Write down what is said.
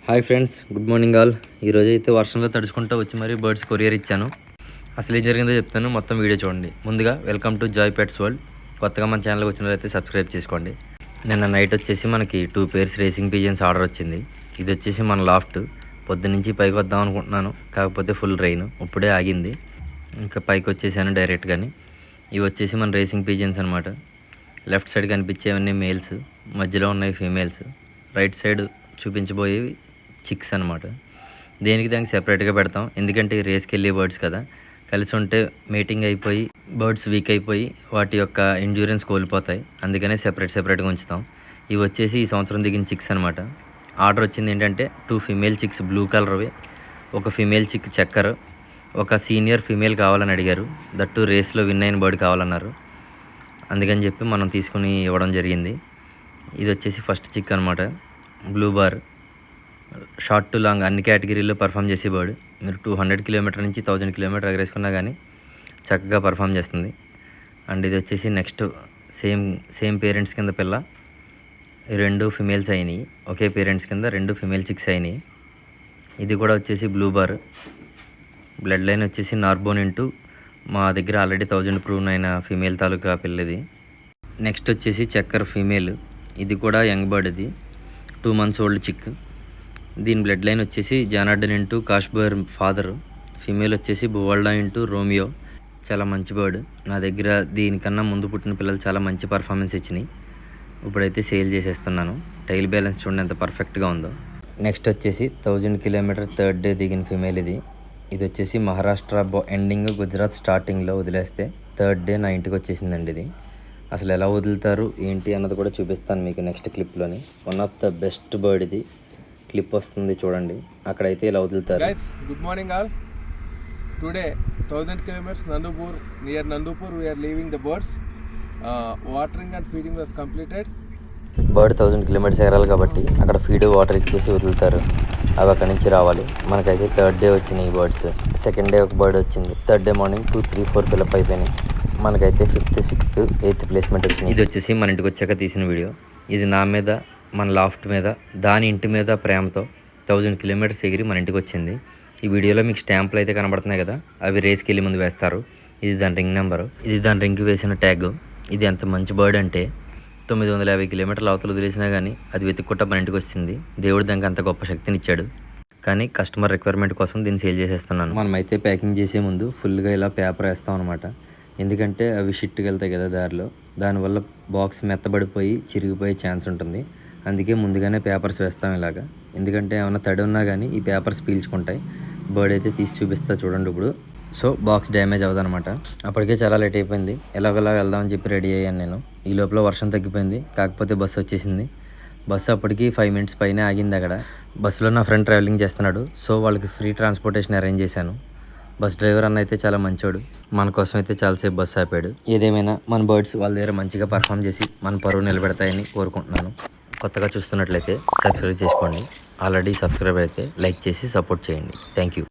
Hi friends, good morning all. ఈరోజు అయితే వర్షంలో తడుచుకుంటూ వచ్చి మరీ బర్డ్స్ కొరియర్ ఇచ్చాను. అసలు ఏం జరిగిందో చెప్తాను, మొత్తం వీడియో చూడండి. ముందుగా welcome to Joy pets world. కొత్తగా మన ఛానల్కి వచ్చినట్లయితే సబ్స్క్రైబ్ చేసుకోండి. నిన్న నైట్ వచ్చేసి మనకి 2 pairs రేసింగ్ పిజియన్స్ ఆర్డర్ వచ్చింది. ఇది వచ్చేసి మన లాఫ్ట్. పొద్దునుంచి పైకి వద్దాం అనుకుంటున్నాను, కాకపోతే ఫుల్ రెయిన్, ఇప్పుడే ఆగింది. ఇంకా పైకి వచ్చేసాను డైరెక్ట్గాని. ఇవి వచ్చేసి మన రేసింగ్ పిజియన్స్ అనమాట. లెఫ్ట్ సైడ్ కనిపించేవన్నీ మేల్స్, మధ్యలో ఉన్నాయి ఫీమేల్స్, రైట్ సైడ్ చూపించబోయేవి చిక్స్ అనమాట. దానికి సెపరేట్గా పెడతాం, ఎందుకంటే రేస్కి వెళ్ళే బర్డ్స్ కదా, కలిసి ఉంటే మీటింగ్ అయిపోయి బర్డ్స్ వీక్ అయిపోయి వాటి యొక్క ఎండ్యూరెన్స్ కోల్పోతాయి. అందుకనే సెపరేట్గా ఉంచుతాం. ఇవి వచ్చేసి ఈ సంవత్సరం దిగిన చిక్స్ అనమాట. ఆర్డర్ వచ్చింది ఏంటంటే 2 ఫీమేల్ చిక్స్ బ్లూ కలర్వి, ఒక ఫీమేల్ చిక్ చక్కర్, ఒక సీనియర్ ఫీమేల్ కావాలని అడిగారు. దట్టు రేస్లో విన్ అయిన బర్డ్ కావాలన్నారు. అందుకని చెప్పి మనం తీసుకుని ఇవ్వడం జరిగింది. ఇది వచ్చేసి ఫస్ట్ చిక్ అనమాట, blue bar. Short to long అన్ని కేటగిరీలో పర్ఫామ్ చేసే బర్డ్. మీరు 200 కిలోమీటర్ నుంచి 1000 కిలోమీటర్ ఎగరేసుకున్నా కానీ చక్కగా పర్ఫామ్ చేస్తుంది. అండ్ ఇది వచ్చేసి నెక్స్ట్ సేమ్ పేరెంట్స్ కింద పిల్ల. 2 ఫిమేల్స్ అయినాయి, ఒకే పేరెంట్స్ కింద 2 ఫిమేల్ చిక్స్ అయినాయి. ఇది కూడా వచ్చేసి బ్లూ బార్. బ్లడ్ లైన్ వచ్చేసి నార్బోన్ ఇంటూ మా దగ్గర ఆల్రెడీ 1000 ప్రూవ్ అయిన ఫీమేల్ తాలూకా పిల్లది. నెక్స్ట్ వచ్చేసి చక్కర్ ఫీమేల్. ఇది కూడా యంగ్ బర్డ్. ఇది 2 months ఓల్డ్ చిక్. దీని బ్లడ్ లైన్ వచ్చేసి జానార్డన్ ఇంటూ కాష్బర్ ఫాదర్. ఫీమేల్ వచ్చేసి బువాల్డా ఇంటూ రోమియో. చాలా మంచి బర్డ్. నా దగ్గర దీనికన్నా ముందు పుట్టిన పిల్లలు చాలా మంచి పర్ఫార్మెన్స్ ఇచ్చినాయి. ఇప్పుడైతే సేల్ చేసేస్తున్నాను. టైల్ బ్యాలెన్స్ చూడండి ఎంత పర్ఫెక్ట్గా ఉందో. నెక్స్ట్ వచ్చేసి 1000 కిలోమీటర్ థర్డ్ డే దిగిన ఫీమేల్ ఇది. ఇది వచ్చేసి మహారాష్ట్ర ఎండింగ్, గుజరాత్ స్టార్టింగ్లో వదిలేస్తే థర్డ్ డే నా ఇంటికి వచ్చేసిందండి. ఇది అసలు ఎలా వదులుతారు ఏంటి అన్నది కూడా చూపిస్తాను మీకు నెక్స్ట్ క్లిప్లోని. One of the best bird ఇది. క్లిప్ వస్తుంది చూడండి, అక్కడైతే ఇలా వదులుతారు. Good morning all. Today 1000 kilometers Nandupur, near Nandupur we are leaving the birds. Watering and feeding was completed. Bird 1000 kilometres ఎగరాలి కాబట్టి అక్కడ ఫీడ్ వాటర్ ఇచ్చేసి వదులుతారు. అవి అక్కడి నుంచి రావాలి. మనకైతే థర్డ్ డే వచ్చినాయి ఈ బర్డ్స్. సెకండ్ డే ఒక బర్డ్ వచ్చింది. థర్డ్ డే మార్నింగ్ 2, 3, 4 పిల్లప్ అయిపోయినాయి. మనకైతే 5th, 6th, 8th ప్లేస్మెంట్ వచ్చింది. ఇది వచ్చేసి మన ఇంటికి వచ్చాక తీసిన వీడియో. ఇది నా మీద, మన లాఫ్ట్ మీద, దాని ఇంటి మీద ప్రేమతో 1000 కిలోమీటర్స్ ఎగిరి మన ఇంటికి వచ్చింది. ఈ వీడియోలో మీకు స్టాంపులు అయితే కనబడుతున్నాయి కదా, అవి రేస్కి వెళ్ళి ముందు వేస్తారు. ఇది దాని రింగ్ నెంబరు, ఇది దాని రింగ్కి వేసిన ట్యాగ్. ఇది ఎంత మంచి బర్డ్ అంటే 950 కిలోమీటర్ల అవతలు వదిలేసినా కానీ అది వెతుక్కుంటా మన ఇంటికి వచ్చింది. దేవుడు దానికి అంత గొప్ప శక్తిని ఇచ్చాడు. కానీ కస్టమర్ రిక్వైర్మెంట్ కోసం దీన్ని సేల్ చేసేస్తున్నాను. మనమైతే ప్యాకింగ్ చేసే ముందు ఫుల్గా ఇలా పేపర్ వేస్తాం అనమాట. ఎందుకంటే అవి షిట్కి వెళ్తాయి కదా దారిలో, దానివల్ల బాక్స్ మెత్తబడిపోయి చిరిగిపోయే ఛాన్స్ ఉంటుంది. అందుకే ముందుగానే పేపర్స్ వేస్తాం ఇలాగా. ఎందుకంటే ఏమైనా తడి ఉన్నా కానీ ఈ పేపర్స్ పీల్చుకుంటాయి. బర్డ్ అయితే తీసి చూపిస్తా చూడండి ఇప్పుడు. సో బాక్స్ డ్యామేజ్ అవ్వదనమాట. అప్పటికే చాలా లేట్ అయిపోయింది. ఎలాగోలా వెళ్దామని చెప్పి రెడీ అయ్యాను నేను. ఈ లోపల వర్షం తగ్గిపోయింది, కాకపోతే బస్సు వచ్చేసింది. బస్సు అప్పటికి 5 minutes పైనే ఆగింది అక్కడ. బస్సులో నా ఫ్రెండ్ ట్రావెలింగ్ చేస్తున్నాడు, సో వాళ్ళకి ఫ్రీ ట్రాన్స్పోర్టేషన్ అరేంజ్ చేశాను. బస్ డ్రైవర్ అన్న అయితే చాలా మంచోడు, మన కోసం అయితే చాలాసేపు బస్సు ఆపాడు. ఏదేమైనా మన బర్డ్స్ వాళ్ళ దగ్గర మంచిగా పర్ఫామ్ చేసి మన పరువు నిలబెడతాయని కోరుకుంటున్నాను. కొత్తగా చూస్తున్నట్లయితే సబ్స్క్రైబ్ చేసుకోండి. ఆల్రెడీ సబ్స్క్రైబ్ అయితే లైక్ చేసి సపోర్ట్ చేయండి. Thank you.